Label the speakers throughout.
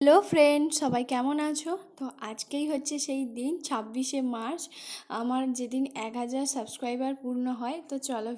Speaker 1: Hello friend, সবাই কেমন আছো? তো আজকেই হচ্ছে সেই দিন 26শে মার্চ, আমার যেদিন 1000 সাবস্ক্রাইবার পূর্ণ হয়। তো চলো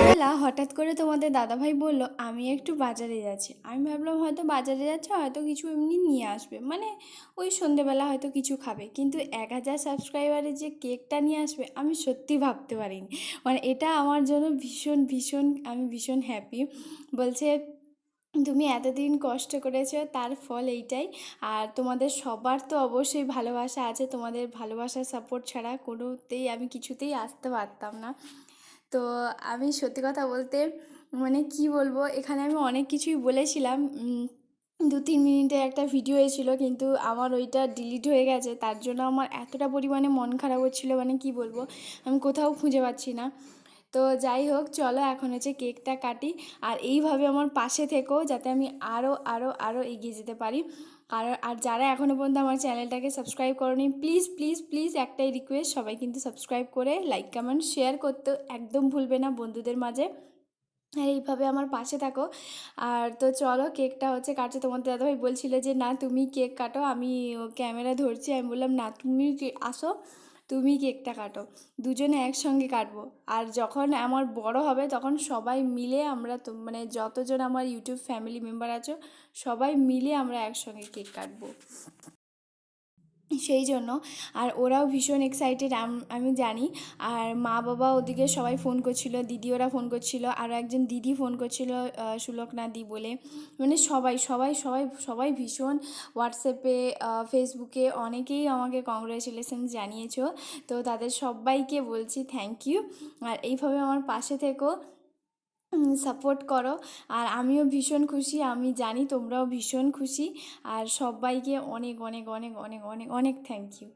Speaker 1: বেলা হঠাৎ করে তোমাদের দাদাভাই বলল আমি একটু বাজারে যাচ্ছি। আমি ভাবলাম হয়তো বাজারে যাচ্ছে, হয়তো কিছু এমনি নিয়ে আসবে, মানে ওই সন্ধেবেলা হয়তো কিছু খাবে। কিন্তু 1000 সাবস্ক্রাইবারের যে কেকটা নিয়ে আসবে আমি সত্যি ভাবতে পারিনি। মানে এটা আমার জন্য ভীষণ ভীষণ, আমি ভীষণ হ্যাপি। বলছে তুমি এতদিন কষ্ট করেছো, তার ফল এইটাই। আর তোমাদের সবার তো অবশ্যই ভালোবাসা আছে, তোমাদের ভালোবাসার সাপোর্ট ছাড়া কোনোতেই আমি কিছুতেই আসতে পারতাম না। তো আমি সত্যি কথা বলতে, মানে কি বলবো, এখানে আমি অনেক কিছুই বলেছিলাম। 2-3 মিনিটের একটা ভিডিও এসেছিলো, কিন্তু আমার ওইটা ডিলিট হয়ে গেছে। তার জন্য আমার এতটা পরিমাণে মন খারাপ হচ্ছিলো, মানে কি বলবো, আমি কোথাও খুঁজে পাচ্ছি না। তো যাই হোক, চলো এখন হচ্ছে কেকটা কাটি। আর এইভাবে আমার পাশে থেকো, যাতে আমি আরও আরও আরও এগিয়ে যেতে পারি। আর যারা এখনও পর্যন্ত আমার চ্যানেলটাকে সাবস্ক্রাইব করোনি, প্লিজ প্লিজ প্লিজ একটাই রিকোয়েস্ট, সবাই কিন্তু সাবস্ক্রাইব করে লাইক কমেন্ট শেয়ার করতে একদম ভুলবে না বন্ধুদের মাঝে। আর এইভাবে আমার পাশে থাকো। আর তো চলো, কেকটা হচ্ছে কাটছে। তোমাদের দাদাভাই বলছিল যে না তুমি কেক কাটো, আমি ক্যামেরা ধরছি। আমি বললাম না, তুমি আসো, তুমি কেকটা কাটো, দুজনে একসঙ্গে কাটবো। আর যখন আমার বড় হবে তখন সবাই মিলে আমরা, তো মানে যতজন আমার ইউটিউব ফ্যামিলি মেম্বার আছো সবাই মিলে আমরা একসঙ্গে কেক কাটবো, সেই জন্য। আর ওরাও ভীষণ এক্সাইটেড, আমি জানি। আর মা বাবা ওদিকে সবাই ফোন করছিল, দিদি ওরা ফোন করছিল, আরও একজন দিদি ফোন করছিল, সুলকনা দি বলে। মানে সবাই সবাই সবাই সবাই ভীষণ, হোয়াটসঅ্যাপে ফেসবুকে অনেকেই আমাকে কংগ্রাচুলেশন জানিয়েছো। তো তাদের সবাইকে বলছি থ্যাংক ইউ। আর এইভাবে আমার পাশে থেকো, সাপোর্ট করো। আর আমিও ভীষণ খুশি, আমি জানি তোমরাও ভীষণ খুশি। আর সবাইকে অনেক অনেক অনেক অনেক অনেক অনেক থ্যাংক ইউ।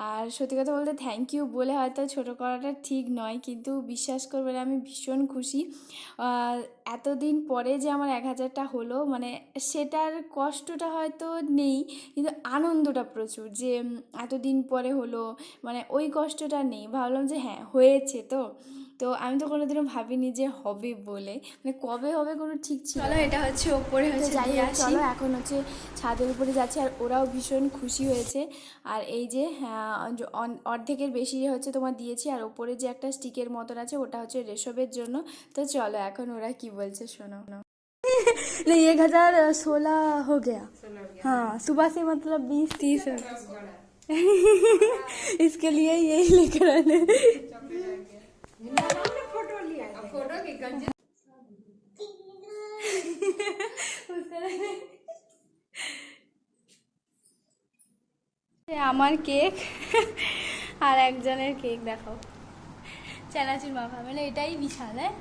Speaker 1: আর সত্যি কথা বলতে থ্যাংক ইউ বলে হয়তো ছোটো করাটা ঠিক নয়, কিন্তু বিশ্বাস করবেন আমি ভীষণ খুশি। এতদিন পরে যে আমার 1000টা হলো, মানে সেটার কষ্টটা হয়তো নেই, কিন্তু আনন্দটা প্রচুর, যে এতদিন পরে হলো, মানে ওই কষ্টটা নেই। ভাবলাম যে হ্যাঁ হয়েছে। তো তো আমি তো কোনোদিনও ভাবিনি যে হবে বলে, মানে কবে হবে কোনো ঠিক ছিল। চলো, এটা হচ্ছে ওপরে হচ্ছে যাই হোক, চলো এখন হচ্ছে ছাদের উপরে যাচ্ছে। আর ওরাও ভীষণ খুশি হয়েছে। আর এই যে অর্ধেকের বেশি হচ্ছে তোমার দিয়েছি, আর ওপরে যে একটা স্টিকের মতন আছে ওটা হচ্ছে রেশবের জন্য। তো চলো এখন ওরা কি বলছে শোনো। नहीं, 1016 हो गया। हाँ, सुबह से मतलब 20-30 हो गया। इसके लिए यही लेकर आने। আমার কেক আর একজনের কেক দেখাও, চানাচুর মাখা, মানে এটাই বিশাল। হ্যাঁ